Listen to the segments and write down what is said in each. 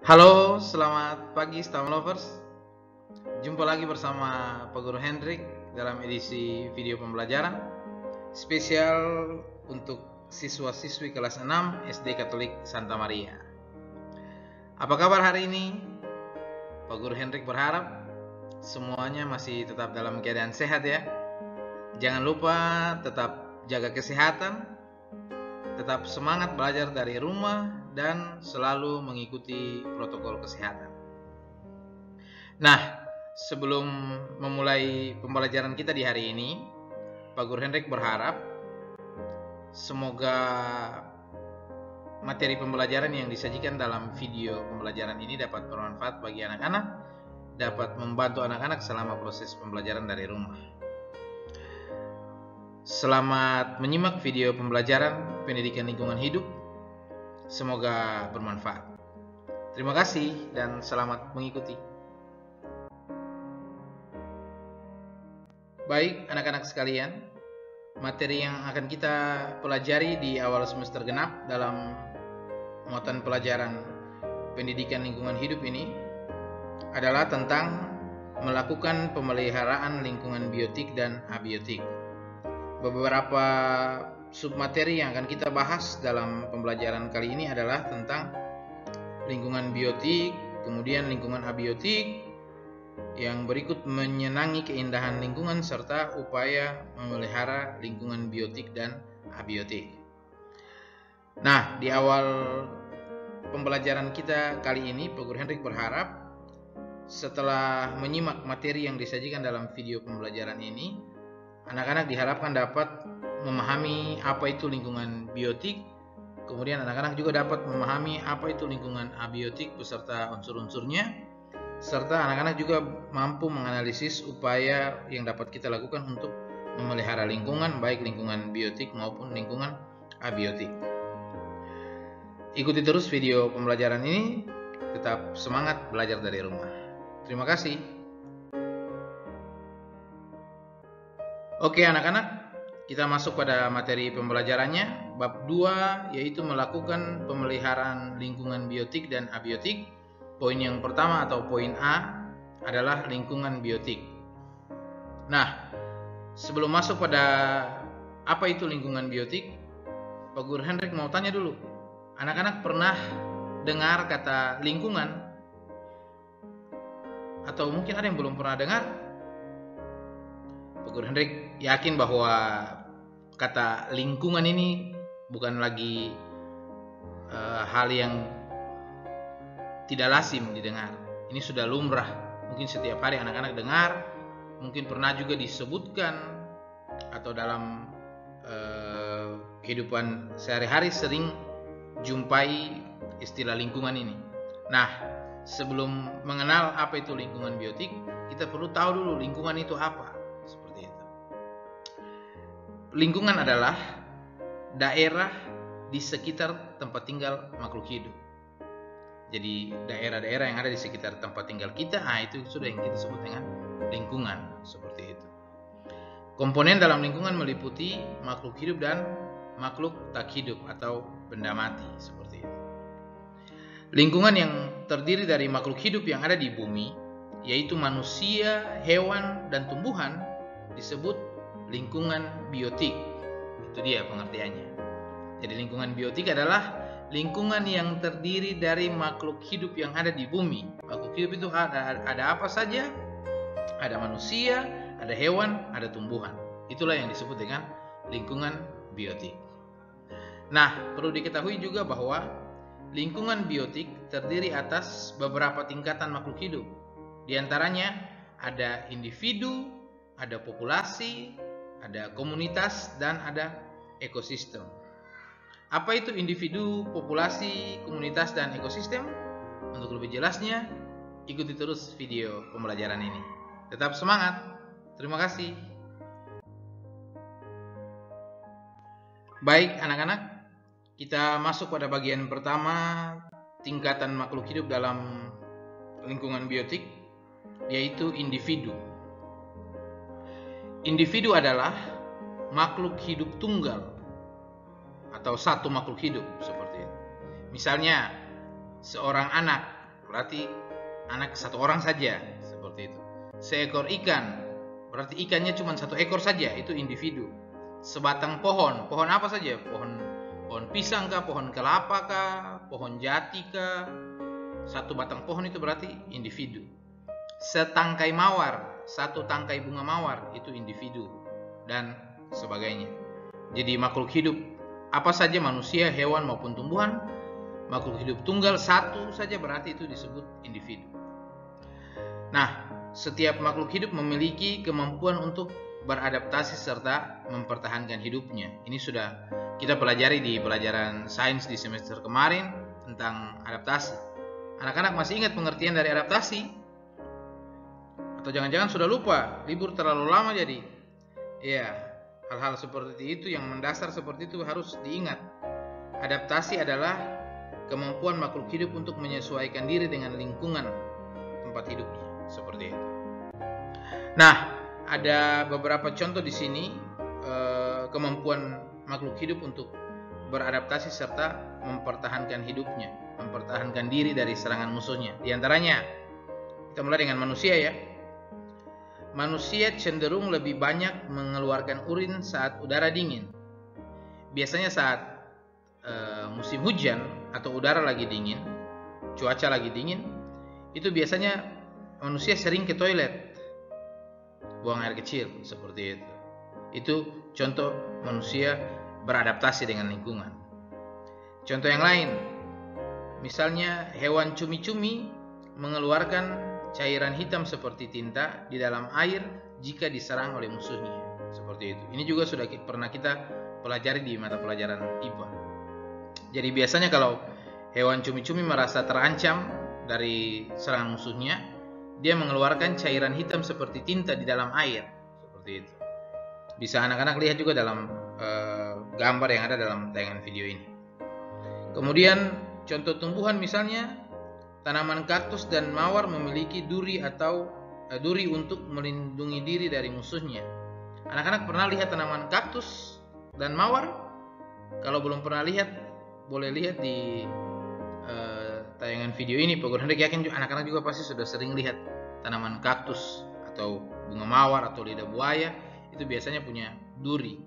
Halo, selamat pagi STEM Lovers. Jumpa lagi bersama Pak Guru Hendrik dalam edisi video pembelajaran spesial untuk siswa-siswi kelas 6 SD Katolik Santa Maria. Apa kabar hari ini? Pak Guru Hendrik berharap semuanya masih tetap dalam keadaan sehat ya. Jangan lupa tetap jaga kesehatan, tetap semangat belajar dari rumah, dan selalu mengikuti protokol kesehatan. Nah, sebelum memulai pembelajaran kita di hari ini, Pak Guru Hendrik berharap semoga materi pembelajaran yang disajikan dalam video pembelajaran ini dapat bermanfaat bagi anak-anak, dapat membantu anak-anak selama proses pembelajaran dari rumah. Selamat menyimak video pembelajaran pendidikan lingkungan hidup. Semoga bermanfaat. Terima kasih dan selamat mengikuti. Baik, anak-anak sekalian, materi yang akan kita pelajari di awal semester genap dalam muatan pelajaran pendidikan lingkungan hidup ini adalah tentang melakukan pemeliharaan lingkungan biotik dan abiotik. Beberapa submateri yang akan kita bahas dalam pembelajaran kali ini adalah tentang lingkungan biotik, kemudian lingkungan abiotik, yang berikut menyenangi keindahan lingkungan serta upaya memelihara lingkungan biotik dan abiotik. Nah, di awal pembelajaran kita kali ini, Pak Guru Hendrik berharap setelah menyimak materi yang disajikan dalam video pembelajaran ini, anak-anak diharapkan dapat memahami apa itu lingkungan biotik, kemudian anak-anak juga dapat memahami apa itu lingkungan abiotik beserta unsur-unsurnya, serta anak-anak juga mampu menganalisis upaya yang dapat kita lakukan untuk memelihara lingkungan, baik lingkungan biotik maupun lingkungan abiotik. Ikuti terus video pembelajaran ini, tetap semangat belajar dari rumah. Terima kasih. Oke anak-anak, kita masuk pada materi pembelajarannya, bab 2, yaitu melakukan pemeliharaan lingkungan biotik dan abiotik. Poin yang pertama atau poin A adalah lingkungan biotik. Nah, sebelum masuk pada apa itu lingkungan biotik, Pak Guru Hendrik mau tanya dulu, anak-anak pernah dengar kata lingkungan? Atau mungkin ada yang belum pernah dengar? Pak Guru Hendrik yakin bahwa kata lingkungan ini bukan lagi hal yang tidak lazim didengar. Ini sudah lumrah. Mungkin setiap hari anak-anak dengar, mungkin pernah juga disebutkan atau dalam kehidupan sehari-hari sering jumpai istilah lingkungan ini. Nah, sebelum mengenal apa itu lingkungan biotik, kita perlu tahu dulu lingkungan itu apa. Seperti itu. Lingkungan adalah daerah di sekitar tempat tinggal makhluk hidup. Jadi daerah-daerah yang ada di sekitar tempat tinggal kita, itu sudah yang kita sebut dengan lingkungan, seperti itu. Komponen dalam lingkungan meliputi makhluk hidup dan makhluk tak hidup atau benda mati, seperti itu. Lingkungan yang terdiri dari makhluk hidup yang ada di bumi, yaitu manusia, hewan, dan tumbuhan, disebut lingkungan biotik. Itu dia pengertiannya. Jadi lingkungan biotik adalah lingkungan yang terdiri dari makhluk hidup yang ada di bumi. Makhluk hidup itu ada apa saja? Ada manusia, ada hewan, ada tumbuhan. Itulah yang disebut dengan lingkungan biotik. Nah, perlu diketahui juga bahwa lingkungan biotik terdiri atas beberapa tingkatan makhluk hidup. Di antaranya ada individu, ada populasi, ada komunitas, dan ada ekosistem. Apa itu individu, populasi, komunitas, dan ekosistem? Untuk lebih jelasnya, ikuti terus video pembelajaran ini. Tetap semangat. Terima kasih. Baik anak-anak, kita masuk pada bagian pertama, tingkatan makhluk hidup dalam lingkungan biotik, yaitu individu. Individu adalah makhluk hidup tunggal atau satu makhluk hidup, seperti itu. Misalnya seorang anak berarti anak satu orang saja, seperti itu. Seekor ikan, berarti ikannya cuma satu ekor saja, itu individu. Sebatang pohon, pohon apa saja, pohon pisang kah, pohon kelapa kah, pohon jati kah, satu batang pohon itu berarti individu. Setangkai mawar, satu tangkai bunga mawar, itu individu, dan sebagainya. Jadi makhluk hidup apa saja, manusia, hewan maupun tumbuhan, makhluk hidup tunggal satu saja berarti itu disebut individu. Nah, setiap makhluk hidup memiliki kemampuan untuk beradaptasi serta mempertahankan hidupnya. Ini sudah kita pelajari di pelajaran sains di semester kemarin tentang adaptasi. Anak-anak masih ingat pengertian dari adaptasi? Atau jangan-jangan sudah lupa, libur terlalu lama jadi? Ya, hal-hal seperti itu yang mendasar seperti itu harus diingat. Adaptasi adalah kemampuan makhluk hidup untuk menyesuaikan diri dengan lingkungan tempat hidupnya, seperti itu. Nah, ada beberapa contoh di sini kemampuan makhluk hidup untuk beradaptasi serta mempertahankan hidupnya, mempertahankan diri dari serangan musuhnya. Di antaranya, kita mulai dengan manusia ya. Manusia cenderung lebih banyak mengeluarkan urin saat udara dingin. Biasanya saat musim hujan atau udara lagi dingin, cuaca lagi dingin, itu biasanya manusia sering ke toilet, buang air kecil, seperti itu. Itu contoh manusia beradaptasi dengan lingkungan. Contoh yang lain, misalnya hewan cumi-cumi mengeluarkan cairan hitam seperti tinta di dalam air jika diserang oleh musuhnya, seperti itu. Ini juga sudah pernah kita pelajari di mata pelajaran IPA. Jadi biasanya kalau hewan cumi-cumi merasa terancam dari serangan musuhnya, dia mengeluarkan cairan hitam seperti tinta di dalam air, seperti itu. Bisa anak-anak lihat juga dalam gambar yang ada dalam tayangan video ini. Kemudian contoh tumbuhan misalnya, tanaman kaktus dan mawar memiliki duri atau duri untuk melindungi diri dari musuhnya. Anak-anak pernah lihat tanaman kaktus dan mawar? Kalau belum pernah lihat, boleh lihat di tayangan video ini. Pak Guru Hendrik yakin anak-anak juga pasti sudah sering lihat tanaman kaktus atau bunga mawar atau lidah buaya, itu biasanya punya duri.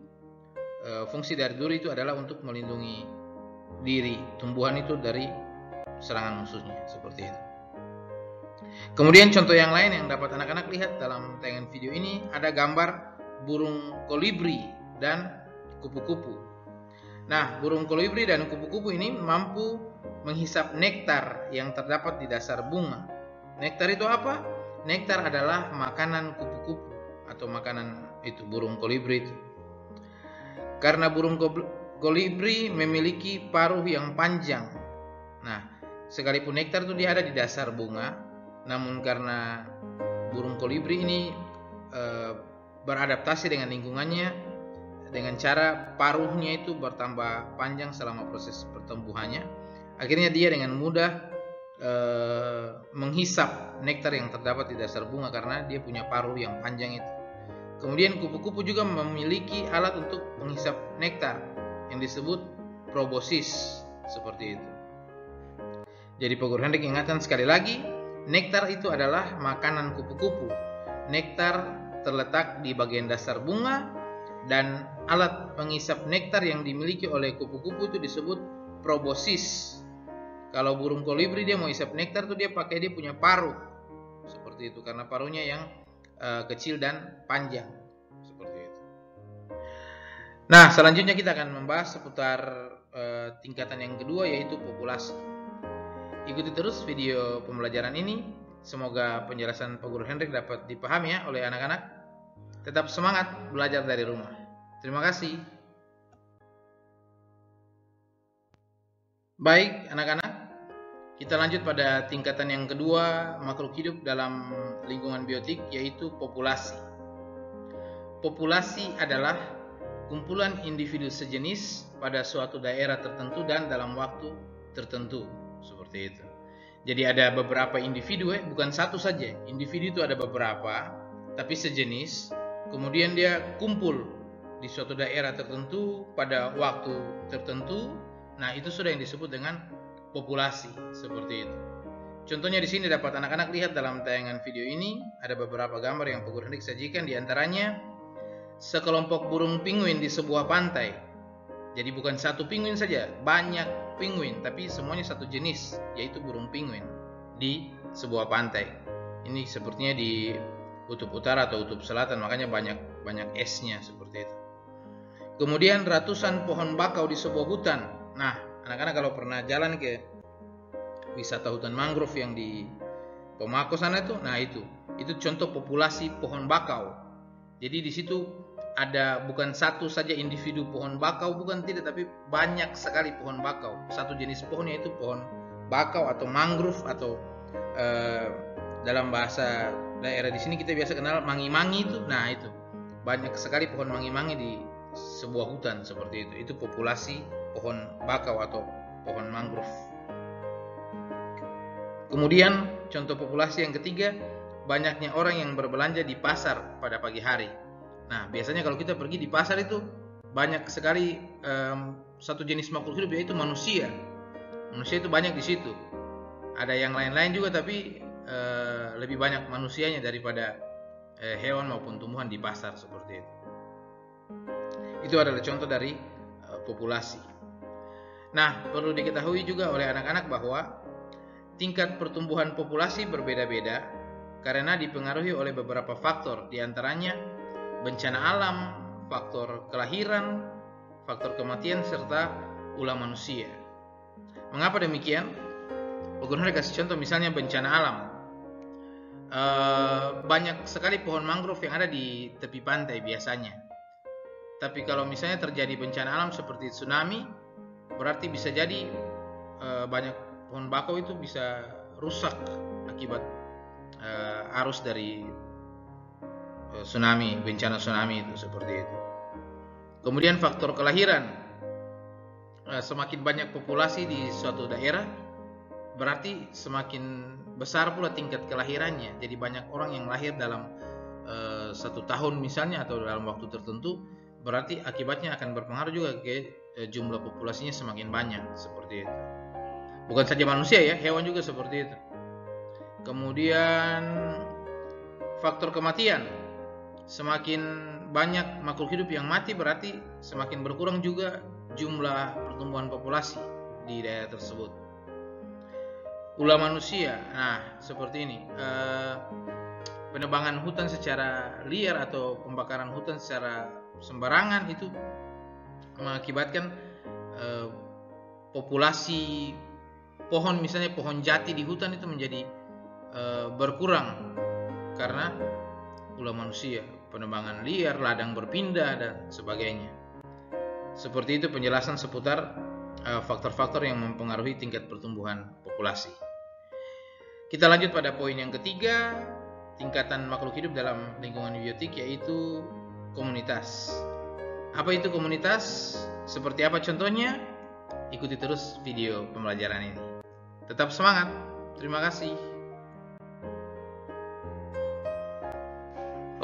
Fungsi dari duri itu adalah untuk melindungi diri tumbuhan itu dari serangan musuhnya, seperti itu. Kemudian contoh yang lain yang dapat anak-anak lihat dalam tayangan video ini, ada gambar burung kolibri dan kupu-kupu. Nah, burung kolibri dan kupu-kupu ini mampu menghisap nektar yang terdapat di dasar bunga. Nektar itu apa? Nektar adalah makanan kupu-kupu atau makanan itu burung kolibri itu. Karena burung kolibri memiliki paruh yang panjang. Nah, sekalipun nektar itu dia ada di dasar bunga, namun karena burung kolibri ini beradaptasi dengan lingkungannya dengan cara paruhnya itu bertambah panjang selama proses pertumbuhannya, akhirnya dia dengan mudah menghisap nektar yang terdapat di dasar bunga karena dia punya paruh yang panjang itu. Kemudian kupu-kupu juga memiliki alat untuk menghisap nektar yang disebut proboscis, seperti itu. Jadi Pak Guru Hendrik ingatkan sekali lagi, nektar itu adalah makanan kupu-kupu. Nektar terletak di bagian dasar bunga, dan alat penghisap nektar yang dimiliki oleh kupu-kupu itu disebut proboscis. Kalau burung kolibri dia mau hisap nektar tuh dia punya paruh, seperti itu, karena paruhnya yang kecil dan panjang, seperti itu. Nah, selanjutnya kita akan membahas seputar tingkatan yang kedua, yaitu populasi. Ikuti terus video pembelajaran ini. Semoga penjelasan Pak Guru Hendrik dapat dipahami ya oleh anak-anak. Tetap semangat belajar dari rumah. Terima kasih. Baik anak-anak, kita lanjut pada tingkatan yang kedua makhluk hidup dalam lingkungan biotik, yaitu populasi. Populasi adalah kumpulan individu sejenis pada suatu daerah tertentu dan dalam waktu tertentu, seperti itu. Jadi ada beberapa individu, bukan satu saja. Individu itu ada beberapa, tapi sejenis. Kemudian dia kumpul di suatu daerah tertentu pada waktu tertentu. Nah, itu sudah yang disebut dengan populasi, seperti itu. Contohnya di sini dapat anak-anak lihat dalam tayangan video ini, ada beberapa gambar yang Pak Guru Henrik sajikan, di antaranya sekelompok burung pinguin di sebuah pantai. Jadi bukan satu pinguin saja, banyak pinguin, tapi semuanya satu jenis, yaitu burung pinguin di sebuah pantai. Ini sepertinya di kutub utara atau kutub selatan, makanya banyak esnya seperti itu. Kemudian ratusan pohon bakau di sebuah hutan. Nah, anak-anak kalau pernah jalan ke wisata hutan mangrove yang di Pomako sana itu, nah itu contoh populasi pohon bakau. Jadi di situ ada bukan satu saja individu pohon bakau, bukan, tidak, tapi banyak sekali pohon bakau. Satu jenis pohon yaitu pohon bakau atau mangrove, atau dalam bahasa daerah di sini kita biasa kenal mangi-mangi itu. Nah, itu banyak sekali pohon mangi-mangi di sebuah hutan seperti itu. Itu populasi pohon bakau atau pohon mangrove. Kemudian contoh populasi yang ketiga, banyaknya orang yang berbelanja di pasar pada pagi hari. Nah, biasanya kalau kita pergi di pasar itu banyak sekali satu jenis makhluk hidup, yaitu manusia. Manusia itu banyak di situ. Ada yang lain-lain juga, tapi lebih banyak manusianya daripada hewan maupun tumbuhan di pasar seperti itu. Itu adalah contoh dari populasi. Nah, perlu diketahui juga oleh anak-anak bahwa tingkat pertumbuhan populasi berbeda-beda karena dipengaruhi oleh beberapa faktor, diantaranya bencana alam, faktor kelahiran, faktor kematian, serta ulah manusia. Mengapa demikian? Pak Guru Henrik kasih contoh, misalnya bencana alam. Banyak sekali pohon mangrove yang ada di tepi pantai biasanya. Tapi kalau misalnya terjadi bencana alam seperti tsunami, berarti bisa jadi banyak pohon bakau itu bisa rusak akibat arus dari tsunami, bencana tsunami itu seperti itu. Kemudian faktor kelahiran, semakin banyak populasi di suatu daerah, berarti semakin besar pula tingkat kelahirannya. Jadi banyak orang yang lahir dalam 1 tahun misalnya, atau dalam waktu tertentu, berarti akibatnya akan berpengaruh juga ke jumlah populasinya semakin banyak seperti itu. Bukan saja manusia ya, hewan juga seperti itu. Kemudian faktor kematian, semakin banyak makhluk hidup yang mati, berarti semakin berkurang juga jumlah pertumbuhan populasi di daerah tersebut. Ulah manusia, nah seperti ini, penebangan hutan secara liar atau pembakaran hutan secara sembarangan itu mengakibatkan populasi pohon, misalnya pohon jati di hutan itu menjadi berkurang karena ulah manusia, penebangan liar, ladang berpindah, dan sebagainya. Seperti itu penjelasan seputar faktor-faktor yang mempengaruhi tingkat pertumbuhan populasi. Kita lanjut pada poin yang ketiga, tingkatan makhluk hidup dalam lingkungan biotik, yaitu komunitas. Apa itu komunitas? Seperti apa contohnya? Ikuti terus video pembelajaran ini. Tetap semangat. Terima kasih.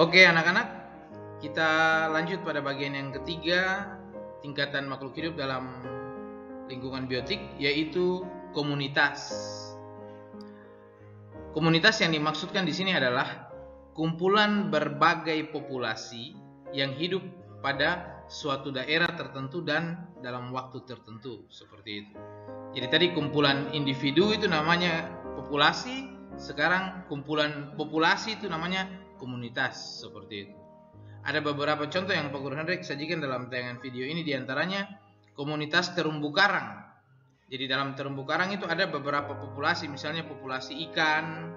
Oke anak-anak, kita lanjut pada bagian yang ketiga, tingkatan makhluk hidup dalam lingkungan biotik, yaitu komunitas. Komunitas yang dimaksudkan di sini adalah kumpulan berbagai populasi yang hidup pada suatu daerah tertentu dan dalam waktu tertentu, seperti itu. Jadi tadi kumpulan individu itu namanya populasi, sekarang kumpulan populasi itu namanya komunitas, seperti itu. Ada beberapa contoh yang Pak Guru Henrik sajikan dalam tayangan video ini, diantaranya komunitas terumbu karang. Jadi dalam terumbu karang itu ada beberapa populasi, misalnya populasi ikan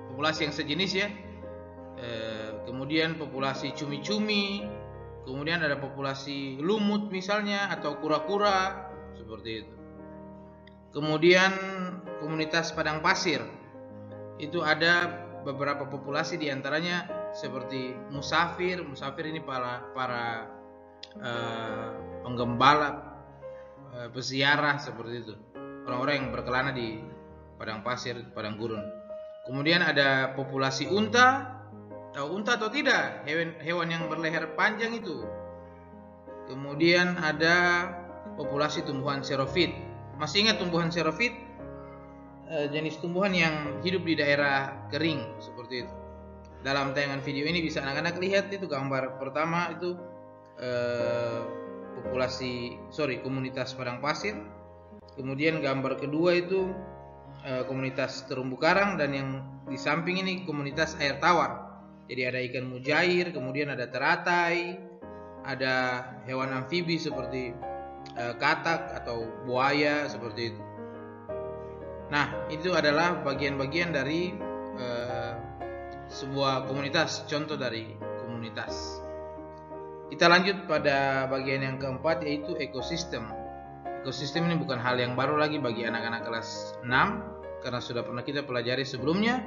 populasi yang sejenis ya, kemudian populasi cumi-cumi, kemudian ada populasi lumut misalnya, atau kura-kura, seperti itu. Kemudian komunitas padang pasir itu ada beberapa populasi, diantaranya seperti musafir ini para penggembala, peziarah, seperti itu, orang-orang yang berkelana di padang pasir, padang gurun. Kemudian ada populasi unta. Tahu unta atau tidak? Hewan yang berleher panjang itu. Kemudian ada populasi tumbuhan xerophyte. Masih ingat tumbuhan xerophyte? jenis tumbuhan yang hidup di daerah kering seperti itu. Dalam tayangan video ini bisa anak-anak lihat itu gambar pertama itu komunitas padang pasir. Kemudian gambar kedua itu komunitas terumbu karang, dan yang di samping ini komunitas air tawar. Jadi ada ikan mujair, kemudian ada teratai, ada hewan amfibi seperti katak atau buaya seperti itu. Nah, itu adalah bagian-bagian dari sebuah komunitas, contoh dari komunitas. Kita lanjut pada bagian yang keempat, yaitu ekosistem. Ekosistem ini bukan hal yang baru lagi bagi anak-anak kelas 6, karena sudah pernah kita pelajari sebelumnya.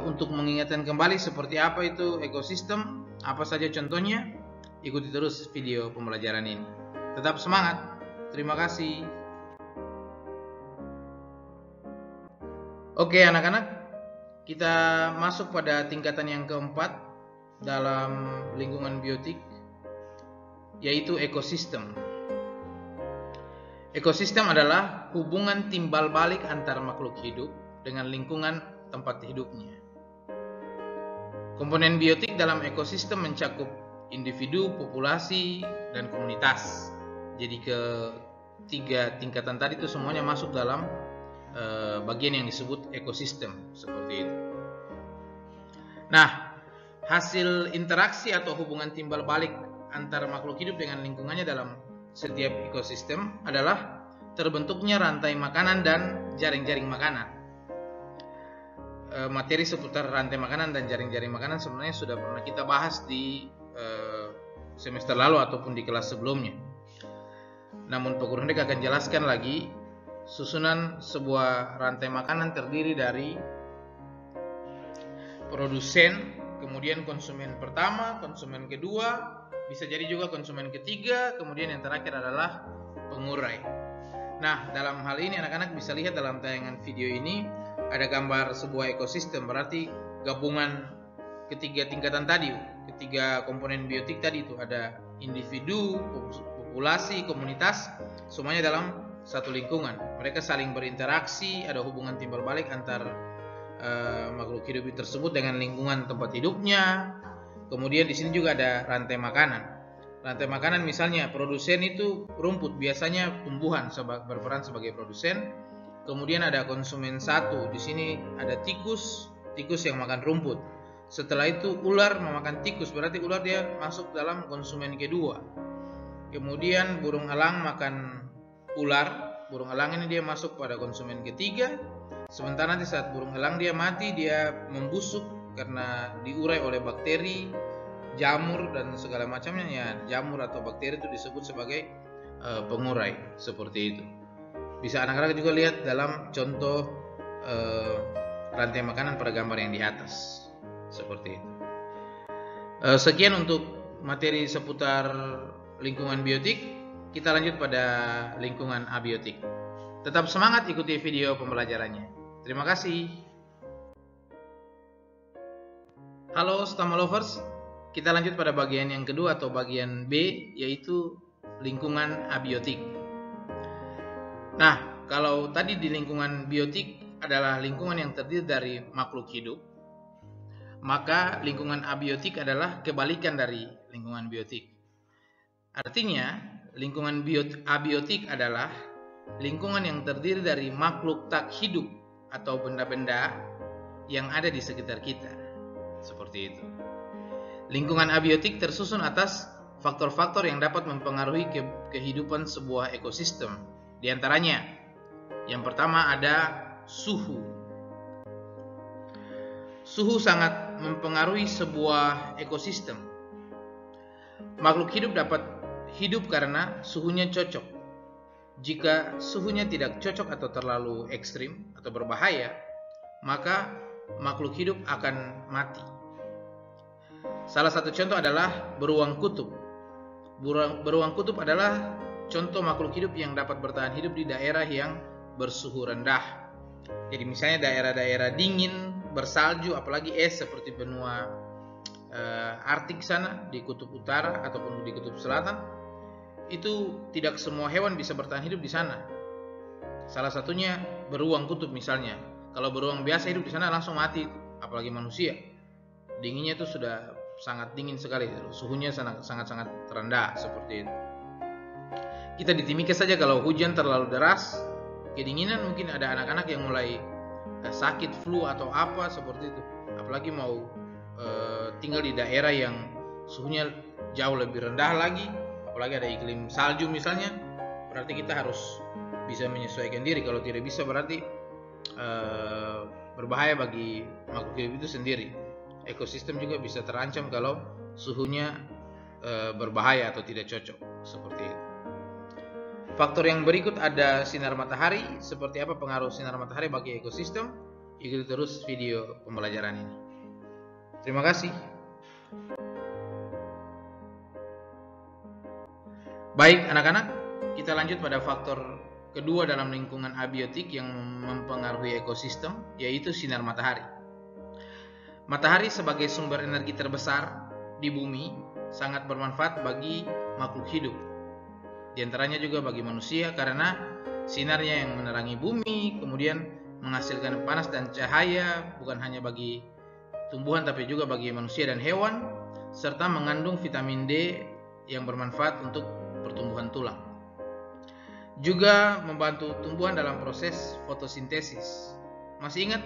Untuk mengingatkan kembali seperti apa itu ekosistem, apa saja contohnya, ikuti terus video pembelajaran ini. Tetap semangat. Terima kasih. Oke anak-anak, kita masuk pada tingkatan yang keempat dalam lingkungan biotik, yaitu ekosistem. Ekosistem adalah hubungan timbal balik antar makhluk hidup dengan lingkungan tempat hidupnya. Komponen biotik dalam ekosistem mencakup individu, populasi, dan komunitas. Jadi ketiga tingkatan tadi itu semuanya masuk dalam bagian yang disebut ekosistem seperti itu. Nah, hasil interaksi atau hubungan timbal balik antara makhluk hidup dengan lingkungannya dalam setiap ekosistem adalah terbentuknya rantai makanan dan jaring-jaring makanan. Materi seputar rantai makanan dan jaring-jaring makanan sebenarnya sudah pernah kita bahas di semester lalu ataupun di kelas sebelumnya. Namun Pak Guru Hendrik akan jelaskan lagi. Susunan sebuah rantai makanan terdiri dari produsen, kemudian konsumen pertama, konsumen kedua, bisa jadi juga konsumen ketiga, kemudian yang terakhir adalah pengurai. Nah, dalam hal ini anak-anak bisa lihat dalam tayangan video ini ada gambar sebuah ekosistem, berarti gabungan ketiga tingkatan tadi, ketiga komponen biotik tadi itu ada individu, populasi, komunitas, semuanya dalam satu lingkungan. Mereka saling berinteraksi, ada hubungan timbal balik antar makhluk hidup tersebut dengan lingkungan tempat hidupnya. Kemudian di sini juga ada rantai makanan. Rantai makanan misalnya produsen itu rumput, biasanya tumbuhan berperan sebagai produsen. Kemudian ada konsumen satu, di sini ada tikus yang makan rumput. Setelah itu ular memakan tikus, berarti ular dia masuk dalam konsumen kedua. Kemudian burung elang makan ular, burung elang ini dia masuk pada konsumen ketiga. Sementara nanti saat burung elang dia mati, dia membusuk karena diurai oleh bakteri, jamur dan segala macamnya. Ya, jamur atau bakteri itu disebut sebagai pengurai seperti itu. Bisa anak-anak juga lihat dalam contoh rantai makanan pada gambar yang di atas seperti itu. Sekian untuk materi seputar lingkungan biotik. Kita lanjut pada lingkungan abiotik. Tetap semangat ikuti video pembelajarannya. Terima kasih. Halo Stama Lovers, kita lanjut pada bagian yang kedua atau bagian B, yaitu lingkungan abiotik. Nah, kalau tadi di lingkungan biotik adalah lingkungan yang terdiri dari makhluk hidup, maka lingkungan abiotik adalah kebalikan dari lingkungan biotik. Artinya, lingkungan abiotik adalah lingkungan yang terdiri dari makhluk tak hidup atau benda-benda yang ada di sekitar kita. Seperti itu. Lingkungan abiotik tersusun atas faktor-faktor yang dapat mempengaruhi kehidupan sebuah ekosistem. Di antaranya, yang pertama ada suhu. Suhu sangat mempengaruhi sebuah ekosistem. Makhluk hidup dapat hidup karena suhunya cocok. Jika suhunya tidak cocok atau terlalu ekstrim atau berbahaya, maka makhluk hidup akan mati. Salah satu contoh adalah beruang kutub. Beruang kutub adalah contoh makhluk hidup yang dapat bertahan hidup di daerah yang bersuhu rendah. Jadi misalnya daerah-daerah dingin, bersalju, apalagi es seperti benua Arktik sana, di kutub utara ataupun di kutub selatan, itu tidak semua hewan bisa bertahan hidup di sana. Salah satunya beruang kutub misalnya. Kalau beruang biasa hidup di sana langsung mati, apalagi manusia. Dinginnya itu sudah sangat dingin sekali, suhunya sangat rendah seperti itu. Kita di Timika saja kalau hujan terlalu deras, kedinginan, mungkin ada anak-anak yang mulai sakit flu atau apa seperti itu. Apalagi mau tinggal di daerah yang suhunya jauh lebih rendah lagi, apalagi ada iklim salju misalnya, berarti kita harus bisa menyesuaikan diri. Kalau tidak bisa berarti berbahaya bagi makhluk hidup itu sendiri. Ekosistem juga bisa terancam kalau suhunya berbahaya atau tidak cocok seperti itu. Faktor yang berikut ada sinar matahari. Seperti apa pengaruh sinar matahari bagi ekosistem? Ikuti terus video pembelajaran ini. Terima kasih. Baik anak-anak, kita lanjut pada faktor kedua dalam lingkungan abiotik yang mempengaruhi ekosistem, yaitu sinar matahari. Matahari sebagai sumber energi terbesar di bumi sangat bermanfaat bagi makhluk hidup. Di antaranya juga bagi manusia karena sinarnya yang menerangi bumi, kemudian menghasilkan panas dan cahaya bukan hanya bagi tumbuhan tapi juga bagi manusia dan hewan, serta mengandung vitamin D yang bermanfaat untuk pertumbuhan tulang. Juga membantu tumbuhan dalam proses fotosintesis. Masih ingat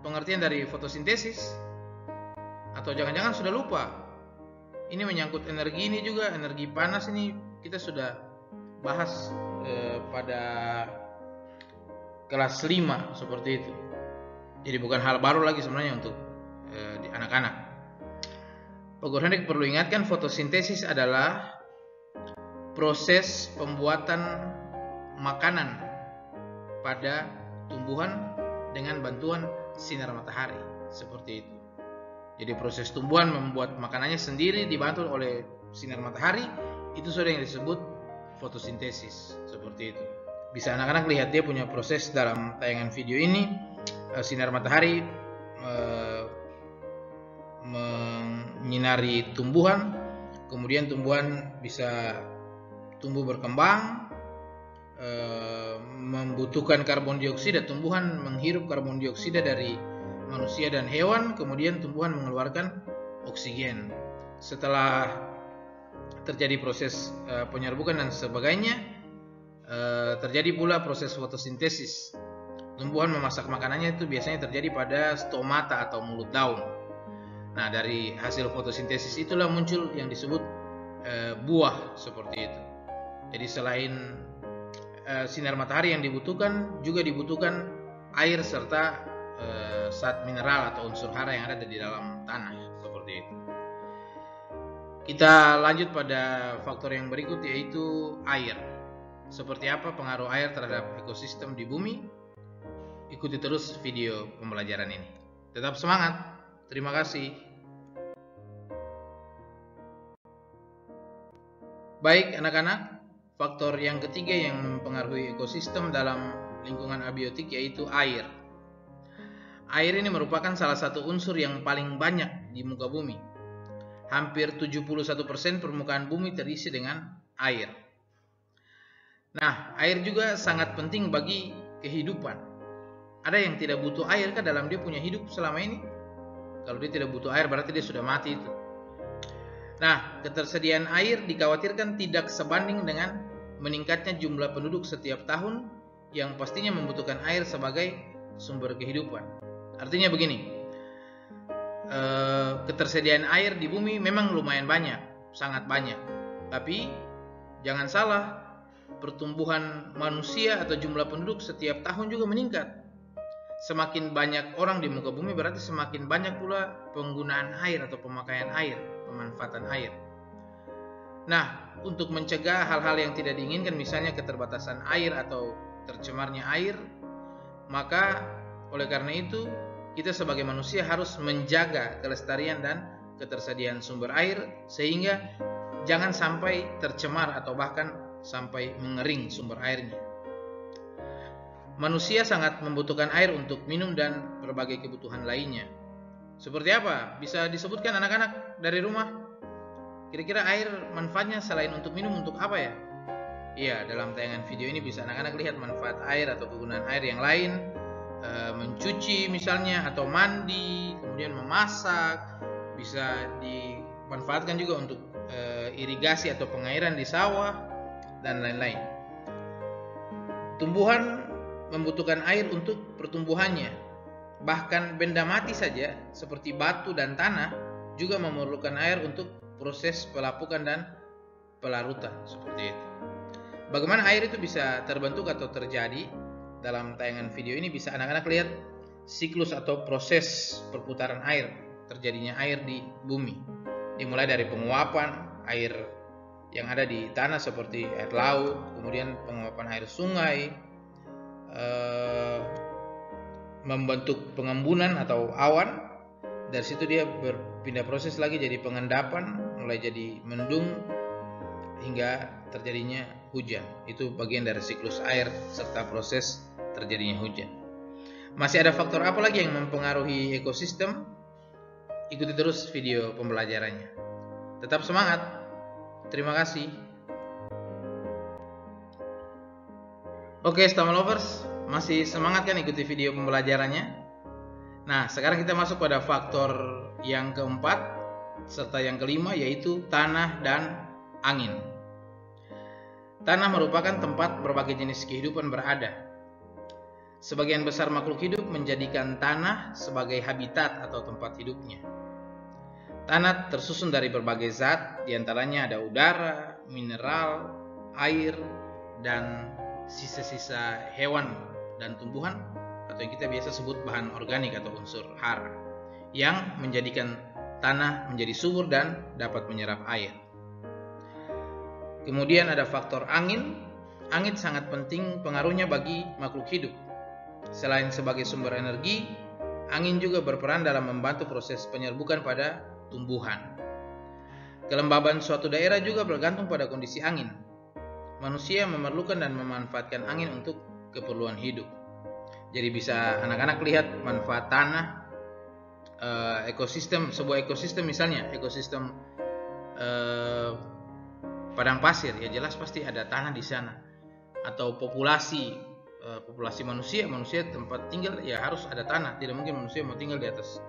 pengertian dari fotosintesis? Atau jangan-jangan sudah lupa? Ini menyangkut energi ini juga, energi panas ini kita sudah bahas pada kelas 5 seperti itu. Jadi bukan hal baru lagi sebenarnya untuk di anak-anak. Pak Guru Henrik perlu ingatkan, fotosintesis adalah proses pembuatan makanan pada tumbuhan dengan bantuan sinar matahari seperti itu. Jadi proses tumbuhan membuat makanannya sendiri dibantu oleh sinar matahari, itu sudah yang disebut fotosintesis seperti itu. Bisa anak-anak lihat dia punya proses dalam tayangan video ini. Sinar matahari menyinari tumbuhan, kemudian tumbuhan bisa tumbuh berkembang, membutuhkan karbon dioksida, tumbuhan menghirup karbon dioksida dari manusia dan hewan, kemudian tumbuhan mengeluarkan oksigen. Setelah terjadi proses penyerbukan dan sebagainya, terjadi pula proses fotosintesis. Tumbuhan memasak makanannya itu biasanya terjadi pada stomata atau mulut daun. Nah, dari hasil fotosintesis itulah muncul yang disebut buah seperti itu. Jadi selain sinar matahari yang dibutuhkan, juga dibutuhkan air serta zat mineral atau unsur hara yang ada di dalam tanah seperti itu. Kita lanjut pada faktor yang berikut, yaitu air. Seperti apa pengaruh air terhadap ekosistem di bumi? Ikuti terus video pembelajaran ini. Tetap semangat. Terima kasih. Baik anak-anak, faktor yang ketiga yang mempengaruhi ekosistem dalam lingkungan abiotik yaitu air. Air ini merupakan salah satu unsur yang paling banyak di muka bumi. Hampir 71% permukaan bumi terisi dengan air. Nah, air juga sangat penting bagi kehidupan. Ada yang tidak butuh air kan dalam dia punya hidup selama ini? Kalau dia tidak butuh air berarti dia sudah mati itu. Nah, ketersediaan air dikhawatirkan tidak sebanding dengan meningkatnya jumlah penduduk setiap tahun yang pastinya membutuhkan air sebagai sumber kehidupan. Artinya begini, ketersediaan air di bumi memang lumayan banyak, sangat banyak. Tapi jangan salah, pertumbuhan manusia atau jumlah penduduk setiap tahun juga meningkat. Semakin banyak orang di muka bumi berarti semakin banyak pula penggunaan air atau pemakaian air, pemanfaatan air. Nah, untuk mencegah hal-hal yang tidak diinginkan, misalnya keterbatasan air atau tercemarnya air, maka oleh karena itu kita sebagai manusia harus menjaga kelestarian dan ketersediaan sumber air sehingga jangan sampai tercemar atau bahkan sampai mengering sumber airnya. Manusia sangat membutuhkan air untuk minum dan berbagai kebutuhan lainnya. Seperti apa? Bisa disebutkan anak-anak dari rumah? Kira-kira air manfaatnya selain untuk minum untuk apa ya? Iya, dalam tayangan video ini bisa anak-anak lihat manfaat air atau kegunaan air yang lain, mencuci misalnya, atau mandi, kemudian memasak, bisa dimanfaatkan juga untuk irigasi atau pengairan di sawah, dan lain-lain. Tumbuhan membutuhkan air untuk pertumbuhannya. Bahkan benda mati saja seperti batu dan tanah juga memerlukan air untuk proses pelapukan dan pelarutan, seperti itu. Bagaimana air itu bisa terbentuk atau terjadi? Dalam tayangan video ini bisa anak-anak lihat siklus atau proses perputaran air, terjadinya air di bumi. Dimulai dari penguapan air yang ada di tanah seperti air laut, kemudian penguapan air sungai, membentuk pengembunan atau awan. Dari situ dia berpindah proses lagi jadi pengendapan, mulai jadi mendung, hingga terjadinya hujan. Itu bagian dari siklus air serta proses terjadinya hujan. Masih ada faktor apa lagi yang mempengaruhi ekosistem? Ikuti terus video pembelajarannya. Tetap semangat. Terima kasih. Oke, Stammer Lovers, masih semangat kan ikuti video pembelajarannya? Nah, sekarang kita masuk pada faktor yang keempat serta yang kelima, yaitu tanah dan angin. Tanah merupakan tempat berbagai jenis kehidupan berada. Sebagian besar makhluk hidup menjadikan tanah sebagai habitat atau tempat hidupnya. Tanah tersusun dari berbagai zat, diantaranya ada udara, mineral, air, dan sisa-sisa hewan dan tumbuhan, atau yang kita biasa sebut bahan organik atau unsur hara, yang menjadikan tanah menjadi subur dan dapat menyerap air. Kemudian ada faktor angin. Angin sangat penting pengaruhnya bagi makhluk hidup. Selain sebagai sumber energi, angin juga berperan dalam membantu proses penyerbukan pada tumbuhan. Kelembaban suatu daerah juga bergantung pada kondisi angin. Manusia memerlukan dan memanfaatkan angin untuk keperluan hidup. Jadi bisa anak-anak lihat manfaat tanah, ekosistem, sebuah ekosistem misalnya, ekosistem padang pasir, ya jelas pasti ada tanah di sana. Atau populasi manusia tempat tinggal, ya harus ada tanah. Tidak mungkin manusia mau tinggal di atas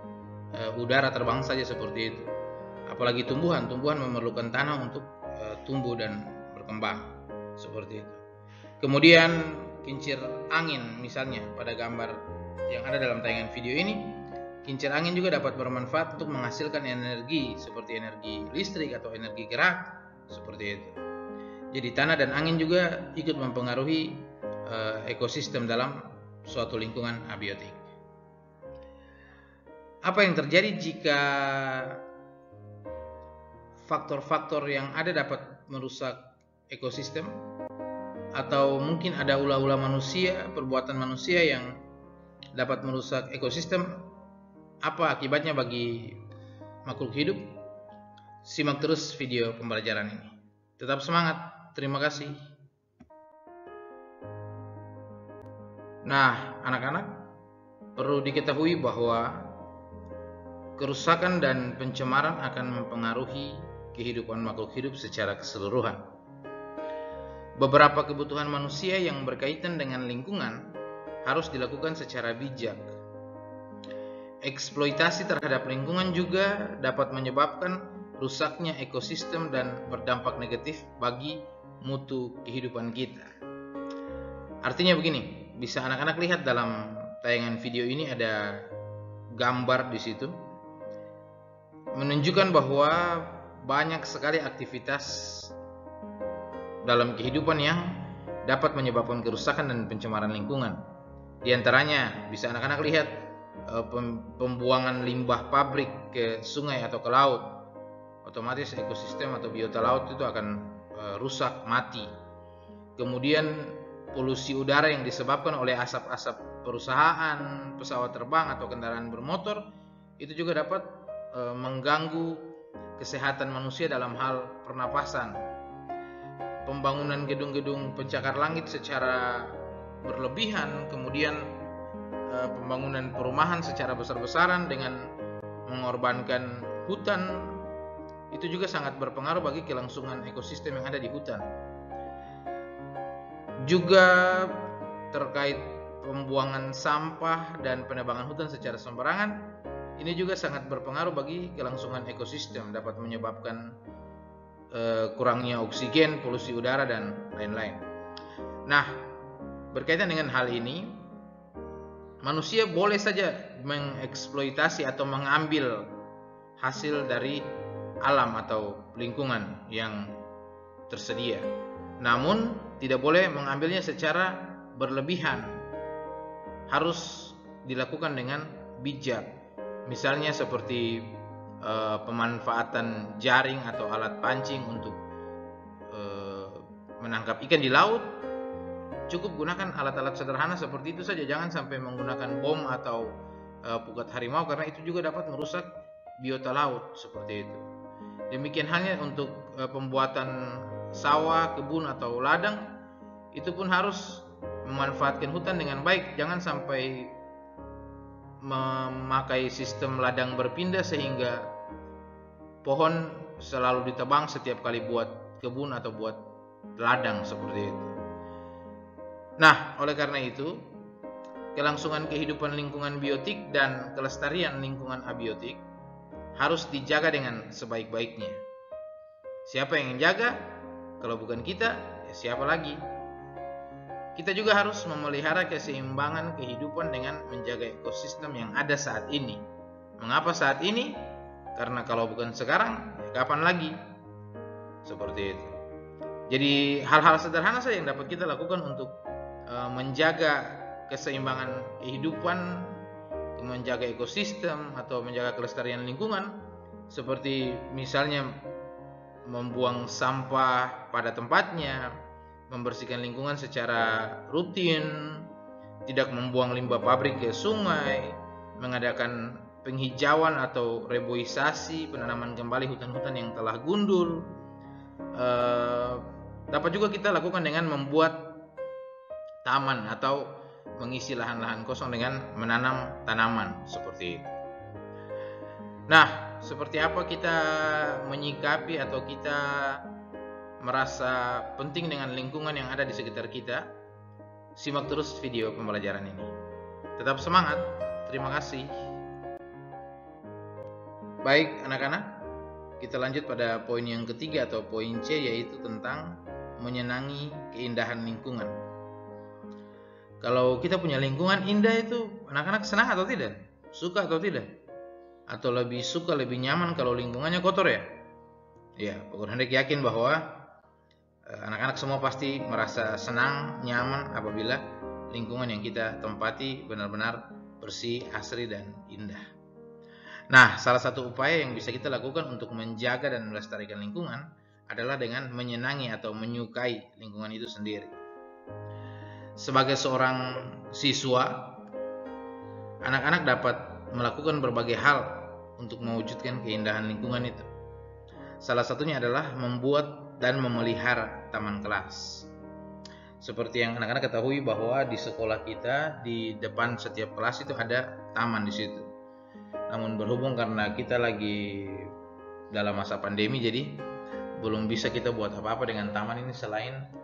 udara terbang saja seperti itu. Apalagi tumbuhan memerlukan tanah untuk tumbuh dan berkembang, seperti itu. Kemudian kincir angin misalnya, pada gambar yang ada dalam tayangan video ini, kincir angin juga dapat bermanfaat untuk menghasilkan energi seperti energi listrik atau energi gerak, seperti itu. Jadi tanah dan angin juga ikut mempengaruhi ekosistem dalam suatu lingkungan abiotik. Apa yang terjadi jika faktor-faktor yang ada dapat merusak ekosistem? Atau mungkin ada ulah-ulah manusia, perbuatan manusia yang dapat merusak ekosistem? Apa akibatnya bagi makhluk hidup? Simak terus video pembelajaran ini. Tetap semangat. Terima kasih. Nah, anak-anak, perlu diketahui bahwa kerusakan dan pencemaran akan mempengaruhi kehidupan makhluk hidup secara keseluruhan. Beberapa kebutuhan manusia yang berkaitan dengan lingkungan harus dilakukan secara bijak. Eksploitasi terhadap lingkungan juga dapat menyebabkan rusaknya ekosistem dan berdampak negatif bagi mutu kehidupan kita. Artinya begini, bisa anak-anak lihat dalam tayangan video ini ada gambar di situ menunjukkan bahwa banyak sekali aktivitas dalam kehidupan yang dapat menyebabkan kerusakan dan pencemaran lingkungan. Di antaranya bisa anak-anak lihat pembuangan limbah pabrik ke sungai atau ke laut. Otomatis ekosistem atau biota laut itu akan rusak, mati. Kemudian polusi udara yang disebabkan oleh asap-asap perusahaan, pesawat terbang atau kendaraan bermotor itu juga dapat mengganggu kesehatan manusia dalam hal pernapasan. Pembangunan gedung-gedung pencakar langit secara berlebihan, kemudian pembangunan perumahan secara besar-besaran dengan mengorbankan hutan, itu juga sangat berpengaruh bagi kelangsungan ekosistem yang ada di hutan. Juga terkait pembuangan sampah dan penebangan hutan secara sembarangan, ini juga sangat berpengaruh bagi kelangsungan ekosistem, dapat menyebabkan kurangnya oksigen, polusi udara, dan lain-lain. Nah, berkaitan dengan hal ini, manusia boleh saja mengeksploitasi atau mengambil hasil dari alam atau lingkungan yang tersedia. Namun, tidak boleh mengambilnya secara berlebihan. Harus dilakukan dengan bijak. Misalnya seperti pemanfaatan jaring atau alat pancing untuk menangkap ikan di laut. Cukup gunakan alat-alat sederhana seperti itu saja. Jangan sampai menggunakan bom atau pukat harimau, karena itu juga dapat merusak biota laut seperti itu. Demikian halnya untuk pembuatan sawah, kebun atau ladang, itu pun harus memanfaatkan hutan dengan baik. Jangan sampai memakai sistem ladang berpindah sehingga pohon selalu ditebang setiap kali buat kebun atau buat ladang seperti itu. Nah, oleh karena itu, kelangsungan kehidupan lingkungan biotik dan kelestarian lingkungan abiotik harus dijaga dengan sebaik-baiknya. Siapa yang menjaga? Kalau bukan kita, ya siapa lagi? Kita juga harus memelihara keseimbangan kehidupan dengan menjaga ekosistem yang ada saat ini. Mengapa saat ini? Karena kalau bukan sekarang, kapan lagi? Seperti itu. Jadi hal-hal sederhana saja yang dapat kita lakukan untuk menjaga keseimbangan kehidupan, menjaga ekosistem atau menjaga kelestarian lingkungan, seperti misalnya membuang sampah pada tempatnya, membersihkan lingkungan secara rutin, tidak membuang limbah pabrik ke sungai, mengadakan penghijauan atau reboisasi, penanaman kembali hutan-hutan yang telah gundul. Dapat juga kita lakukan dengan membuat taman atau mengisi lahan-lahan kosong dengan menanam tanaman seperti itu. Nah, seperti apa kita menyikapi atau kita merasa penting dengan lingkungan yang ada di sekitar kita? Simak terus video pembelajaran ini. Tetap semangat. Terima kasih. Baik anak-anak, kita lanjut pada poin yang ketiga atau poin C, yaitu tentang menyenangi keindahan lingkungan. Kalau kita punya lingkungan indah, itu anak-anak senang atau tidak? Suka atau tidak? Atau lebih suka, lebih nyaman kalau lingkungannya kotor ya? Ya, Pak Guru Hendrik yakin bahwa anak-anak semua pasti merasa senang, nyaman apabila lingkungan yang kita tempati benar-benar bersih, asri, dan indah. Nah, salah satu upaya yang bisa kita lakukan untuk menjaga dan melestarikan lingkungan adalah dengan menyenangi atau menyukai lingkungan itu sendiri. Sebagai seorang siswa, anak-anak dapat melakukan berbagai hal untuk mewujudkan keindahan lingkungan itu. Salah satunya adalah membuat dan memelihara taman kelas. Seperti yang anak-anak ketahui bahwa di sekolah kita, di depan setiap kelas itu ada taman di situ. Namun berhubung karena kita lagi dalam masa pandemi, jadi belum bisa kita buat apa-apa dengan taman ini selain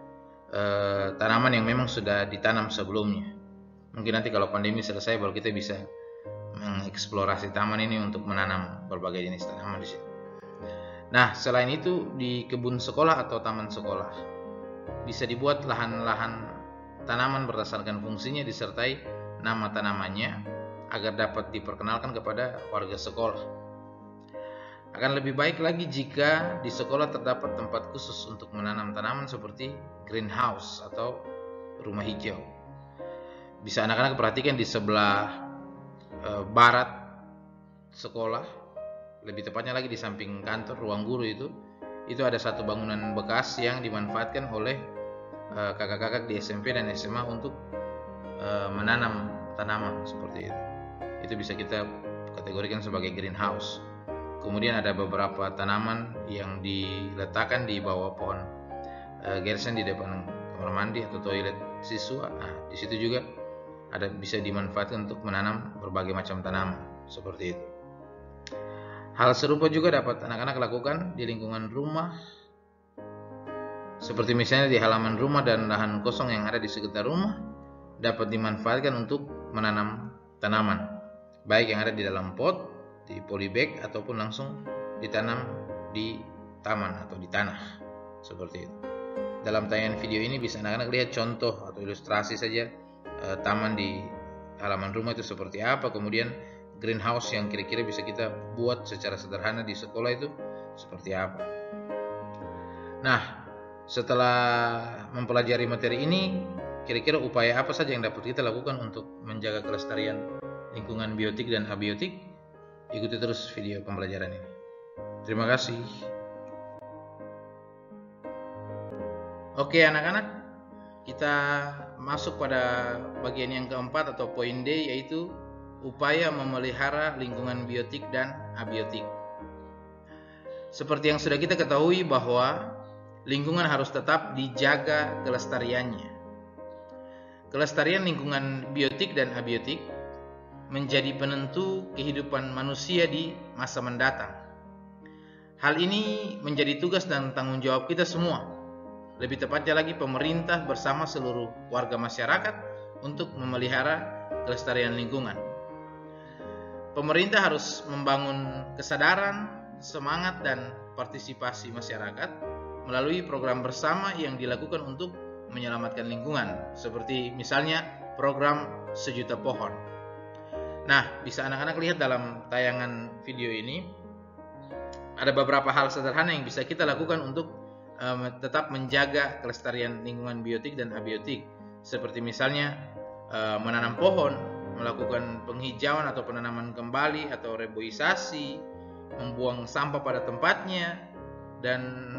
tanaman yang memang sudah ditanam sebelumnya. Mungkin nanti kalau pandemi selesai baru kita bisa mengeksplorasi taman ini untuk menanam berbagai jenis tanaman di situ. Nah, selain itu di kebun sekolah atau taman sekolah bisa dibuat lahan-lahan tanaman berdasarkan fungsinya disertai nama tanamannya agar dapat diperkenalkan kepada warga sekolah. Akan lebih baik lagi jika di sekolah terdapat tempat khusus untuk menanam tanaman seperti greenhouse atau rumah hijau. Bisa anak-anak perhatikan di sebelah barat sekolah, lebih tepatnya lagi di samping kantor ruang guru itu ada satu bangunan bekas yang dimanfaatkan oleh kakak-kakak di SMP dan SMA untuk menanam tanaman seperti itu. Itu bisa kita kategorikan sebagai greenhouse. Kemudian ada beberapa tanaman yang diletakkan di bawah pohon gersen di depan kamar mandi atau toilet siswa. Nah, di situ juga ada bisa dimanfaatkan untuk menanam berbagai macam tanaman seperti itu. Hal serupa juga dapat anak-anak lakukan di lingkungan rumah seperti misalnya di halaman rumah dan lahan kosong yang ada di sekitar rumah, dapat dimanfaatkan untuk menanam tanaman, baik yang ada di dalam pot, di polybag, ataupun langsung ditanam di taman atau di tanah, seperti itu. Dalam tayangan video ini bisa anak-anak lihat contoh atau ilustrasi saja taman di halaman rumah itu seperti apa, kemudian greenhouse yang kira-kira bisa kita buat secara sederhana di sekolah itu seperti apa. Nah, setelah mempelajari materi ini, kira-kira upaya apa saja yang dapat kita lakukan untuk menjaga kelestarian lingkungan biotik dan abiotik? Ikuti terus video pembelajaran ini. Terima kasih. Oke anak-anak, kita masuk pada bagian yang keempat atau poin D, yaitu upaya memelihara lingkungan biotik dan abiotik. Seperti yang sudah kita ketahui bahwa lingkungan harus tetap dijaga kelestariannya. Kelestarian lingkungan biotik dan abiotik menjadi penentu kehidupan manusia di masa mendatang. Hal ini menjadi tugas dan tanggung jawab kita semua, lebih tepatnya lagi pemerintah bersama seluruh warga masyarakat untuk memelihara kelestarian lingkungan. Pemerintah harus membangun kesadaran, semangat, dan partisipasi masyarakat melalui program bersama yang dilakukan untuk menyelamatkan lingkungan, seperti misalnya program Sejuta Pohon. Nah, bisa anak-anak lihat dalam tayangan video ini, ada beberapa hal sederhana yang bisa kita lakukan untuk tetap menjaga kelestarian lingkungan biotik dan abiotik, seperti misalnya menanam pohon, melakukan penghijauan atau penanaman kembali atau reboisasi, membuang sampah pada tempatnya, dan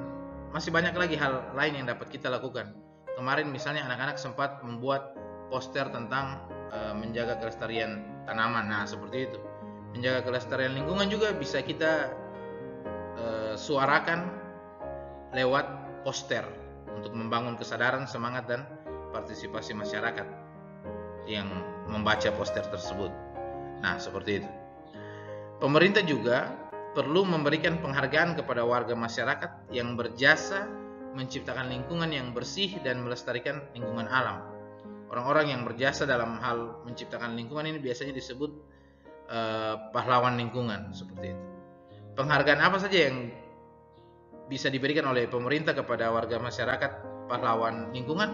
masih banyak lagi hal lain yang dapat kita lakukan. Kemarin misalnya anak-anak sempat membuat poster tentang menjaga kelestarian tanaman. Nah, seperti itu. Menjaga kelestarian lingkungan juga bisa kita suarakan lewat poster untuk membangun kesadaran, semangat, dan partisipasi masyarakat yang membaca poster tersebut. Nah, seperti itu. Pemerintah juga perlu memberikan penghargaan kepada warga masyarakat yang berjasa menciptakan lingkungan yang bersih dan melestarikan lingkungan alam. Orang-orang yang berjasa dalam hal menciptakan lingkungan ini biasanya disebut pahlawan lingkungan, seperti itu. Penghargaan apa saja yang bisa diberikan oleh pemerintah kepada warga masyarakat pahlawan lingkungan?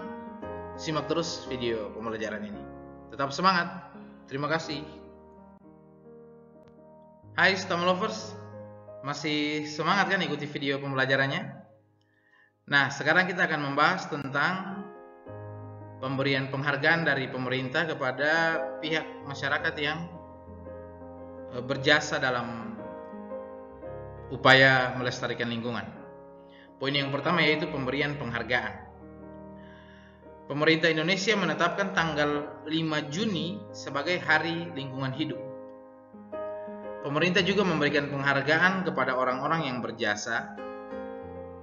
Simak terus video pembelajaran ini. Tetap semangat. Terima kasih. Hai STEM lovers, masih semangat kan ikuti video pembelajarannya? Nah, sekarang kita akan membahas tentang pemberian penghargaan dari pemerintah kepada pihak masyarakat yang berjasa dalam upaya melestarikan lingkungan. Poin yang pertama yaitu pemberian penghargaan. Pemerintah Indonesia menetapkan tanggal 5 Juni sebagai Hari Lingkungan Hidup. Pemerintah juga memberikan penghargaan kepada orang-orang yang berjasa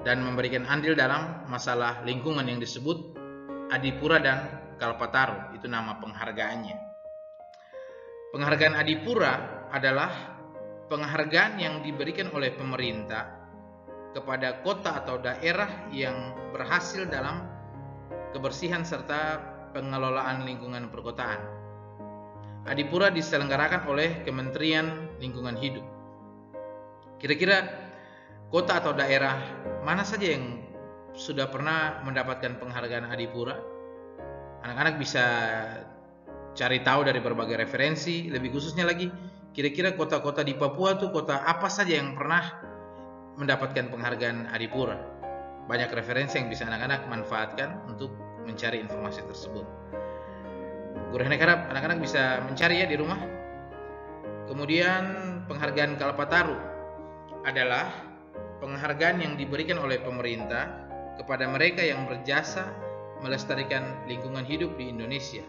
dan memberikan andil dalam masalah lingkungan yang disebut Adipura dan Kalpataru. Itu nama penghargaannya. Penghargaan Adipura adalah penghargaan yang diberikan oleh pemerintah kepada kota atau daerah yang berhasil dalam kebersihan serta pengelolaan lingkungan perkotaan. Adipura diselenggarakan oleh Kementerian Lingkungan Hidup. Kira-kira kota atau daerah mana saja yang sudah pernah mendapatkan penghargaan Adipura? Anak-anak bisa cari tahu dari berbagai referensi. Lebih khususnya lagi, kira-kira kota-kota di Papua tuh kota apa saja yang pernah mendapatkan penghargaan Adipura? Banyak referensi yang bisa anak-anak manfaatkan untuk mencari informasi tersebut. Guru Henek harap anak-anak bisa mencari ya di rumah. Kemudian penghargaan Kalpataru adalah penghargaan yang diberikan oleh pemerintah kepada mereka yang berjasa melestarikan lingkungan hidup di Indonesia.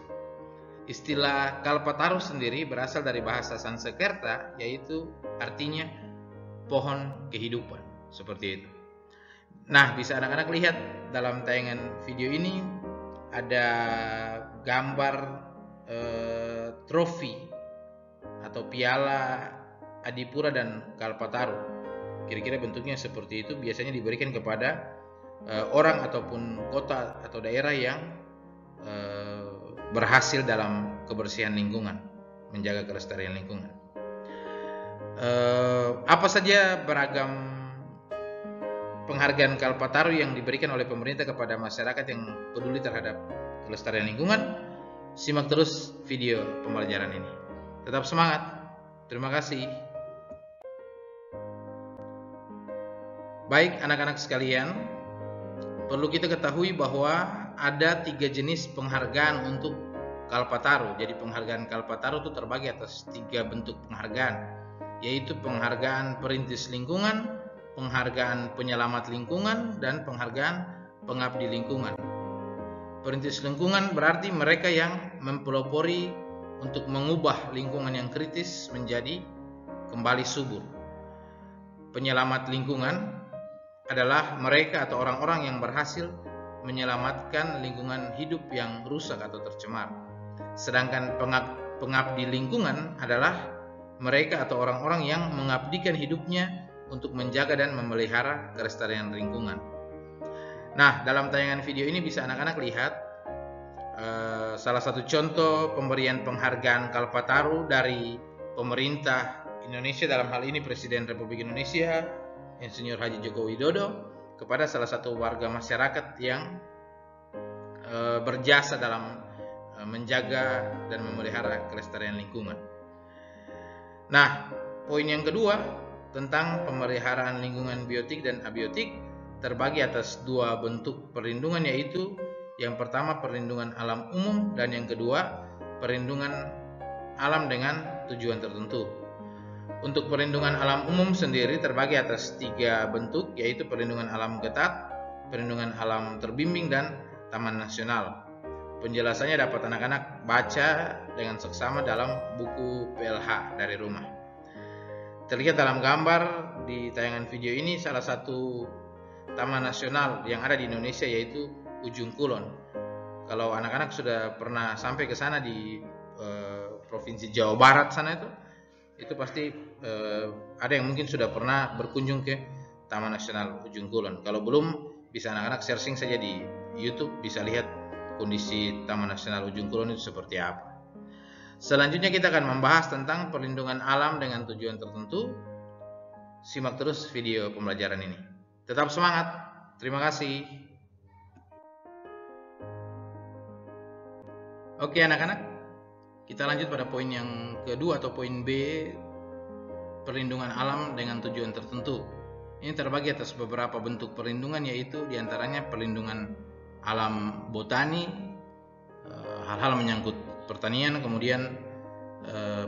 Istilah Kalpataru sendiri berasal dari bahasa Sanskerta, yaitu artinya pohon kehidupan, seperti itu. Nah, bisa anak-anak lihat dalam tayangan video ini ada gambar trofi atau piala Adipura dan Kalpataru. Kira-kira bentuknya seperti itu, biasanya diberikan kepada orang ataupun kota atau daerah yang berhasil dalam kebersihan lingkungan, menjaga kelestarian lingkungan. Apa saja beragam penghargaan Kalpataru yang diberikan oleh pemerintah kepada masyarakat yang peduli terhadap kelestarian lingkungan? Simak terus video pembelajaran ini. Tetap semangat. Terima kasih. Baik anak-anak sekalian, perlu kita ketahui bahwa ada 3 jenis penghargaan untuk Kalpataru. Jadi penghargaan Kalpataru itu terbagi atas 3 bentuk penghargaan, yaitu penghargaan perintis lingkungan, penghargaan penyelamat lingkungan, dan penghargaan pengabdi lingkungan. Perintis lingkungan berarti mereka yang mempelopori untuk mengubah lingkungan yang kritis menjadi kembali subur. Penyelamat lingkungan adalah mereka atau orang-orang yang berhasil menyelamatkan lingkungan hidup yang rusak atau tercemar. Sedangkan pengabdi lingkungan adalah mereka atau orang-orang yang mengabdikan hidupnya untuk menjaga dan memelihara kelestarian lingkungan. Nah, dalam tayangan video ini bisa anak-anak lihat salah satu contoh pemberian penghargaan Kalpataru dari pemerintah Indonesia, dalam hal ini Presiden Republik Indonesia Insinyur Haji Joko Widodo, kepada salah satu warga masyarakat yang berjasa dalam menjaga dan memelihara kelestarian lingkungan. Nah, poin yang kedua tentang pemeliharaan lingkungan biotik dan abiotik terbagi atas 2 bentuk perlindungan, yaitu yang pertama perlindungan alam umum dan yang kedua perlindungan alam dengan tujuan tertentu. Untuk perlindungan alam umum sendiri terbagi atas 3 bentuk, yaitu perlindungan alam ketat, perlindungan alam terbimbing, dan taman nasional. Penjelasannya dapat anak-anak baca dengan seksama dalam buku PLH dari rumah. Terlihat dalam gambar di tayangan video ini salah satu taman nasional yang ada di Indonesia, yaitu Ujung Kulon. Kalau anak-anak sudah pernah sampai ke sana di Provinsi Jawa Barat sana, itu pasti ada yang mungkin sudah pernah berkunjung ke Taman Nasional Ujung Kulon. Kalau belum, bisa anak-anak searching saja di YouTube, bisa lihat kondisi Taman Nasional Ujung Kulon itu seperti apa. Selanjutnya kita akan membahas tentang perlindungan alam dengan tujuan tertentu. Simak terus video pembelajaran ini. Tetap semangat. Terima kasih. Oke anak-anak, kita lanjut pada poin yang kedua atau poin B, perlindungan alam dengan tujuan tertentu. Ini terbagi atas beberapa bentuk perlindungan, yaitu diantaranya perlindungan alam botani, hal-hal menyangkut pertanian, kemudian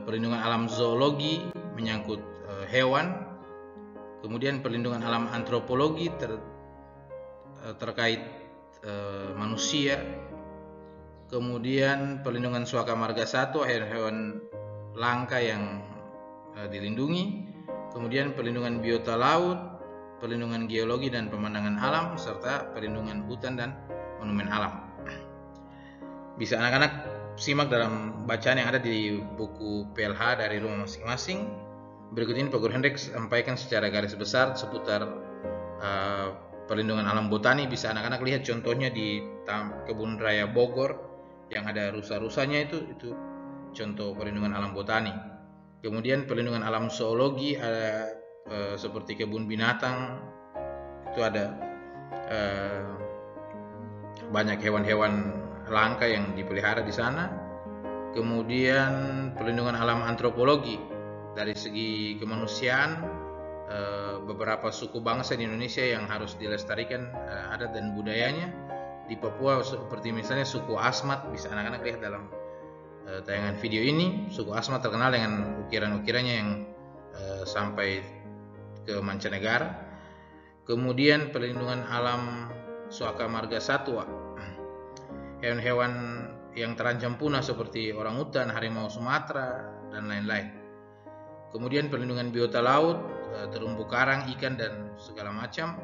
perlindungan alam zoologi menyangkut hewan, kemudian perlindungan alam antropologi terkait manusia, kemudian perlindungan suaka marga satwa, hewan langka yang dilindungi, kemudian perlindungan biota laut, perlindungan geologi dan pemandangan alam, serta perlindungan hutan dan monumen alam. Bisa anak-anak simak dalam bacaan yang ada di buku PLH dari rumah masing-masing. Berikut ini Pak Guru Hendrik sampaikan secara garis besar seputar perlindungan alam botani. Bisa anak-anak lihat contohnya di Kebun Raya Bogor yang ada rusa-rusanya, itu contoh perlindungan alam botani. Kemudian perlindungan alam zoologi ada seperti kebun binatang, itu ada banyak hewan-hewan langka yang dipelihara di sana. Kemudian perlindungan alam antropologi dari segi kemanusiaan, beberapa suku bangsa di Indonesia yang harus dilestarikan adat dan budayanya. Di Papua seperti misalnya suku Asmat, bisa anak-anak lihat dalam tayangan video ini. Suku Asmat terkenal dengan ukiran-ukirannya yang sampai ke mancanegara. Kemudian perlindungan alam suaka marga satwa, hewan-hewan yang terancam punah seperti orangutan, harimau Sumatera, dan lain-lain. Kemudian perlindungan biota laut, terumbu karang, ikan, dan segala macam.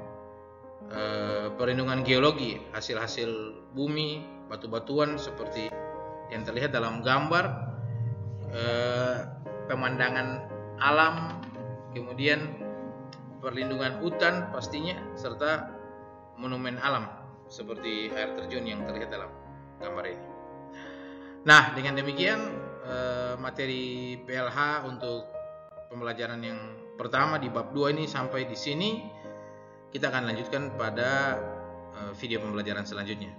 Perlindungan geologi, hasil-hasil bumi, batu-batuan seperti yang terlihat dalam gambar, pemandangan alam, kemudian perlindungan hutan pastinya, serta monumen alam seperti air terjun yang terlihat dalam gambar ini. Nah, dengan demikian materi PLH untuk pembelajaran yang pertama di bab 2 ini sampai di sini. Kita akan lanjutkan pada video pembelajaran selanjutnya.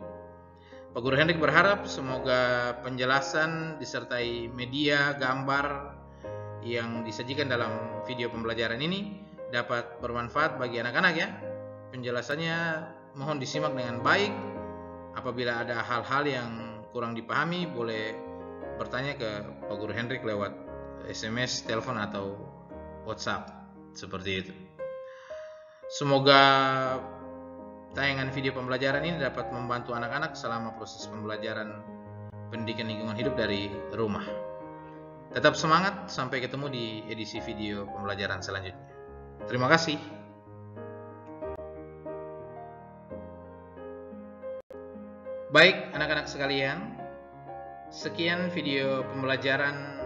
Pak Guru Hendrik berharap semoga penjelasan disertai media gambar yang disajikan dalam video pembelajaran ini dapat bermanfaat bagi anak-anak ya. Penjelasannya mohon disimak dengan baik. Apabila ada hal-hal yang kurang dipahami, boleh bertanya ke Pak Guru Hendrik lewat SMS, telepon, atau WhatsApp seperti itu. Semoga tayangan video pembelajaran ini dapat membantu anak-anak selama proses pembelajaran pendidikan lingkungan hidup dari rumah. Tetap semangat, sampai ketemu di edisi video pembelajaran selanjutnya. Terima kasih. Baik anak-anak sekalian, sekian video pembelajaran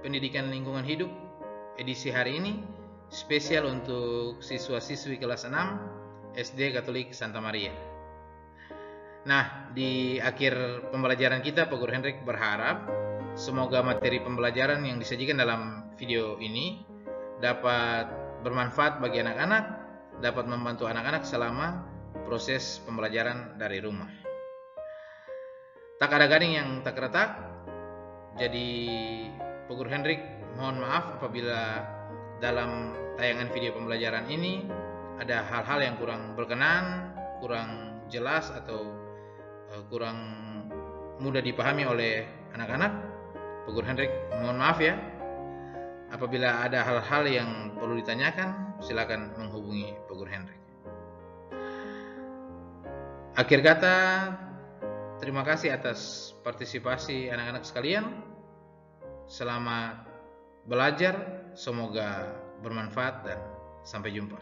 pendidikan lingkungan hidup edisi hari ini, spesial untuk siswa-siswi kelas 6 SD Katolik Santa Maria. Nah, di akhir pembelajaran kita, Pak Guru Hendrik berharap semoga materi pembelajaran yang disajikan dalam video ini dapat bermanfaat bagi anak-anak, dapat membantu anak-anak selama proses pembelajaran dari rumah. Tak ada gading yang tak retak. Jadi Pak Guru Hendrik mohon maaf apabila dalam tayangan video pembelajaran ini ada hal-hal yang kurang berkenan, kurang jelas, atau kurang mudah dipahami oleh anak-anak. Pak Guru Hendrik mohon maaf ya. Apabila ada hal-hal yang perlu ditanyakan, silakan menghubungi Pak Guru Hendrik. Akhir kata, terima kasih atas partisipasi anak-anak sekalian. Selamat belajar, semoga bermanfaat dan sampai jumpa.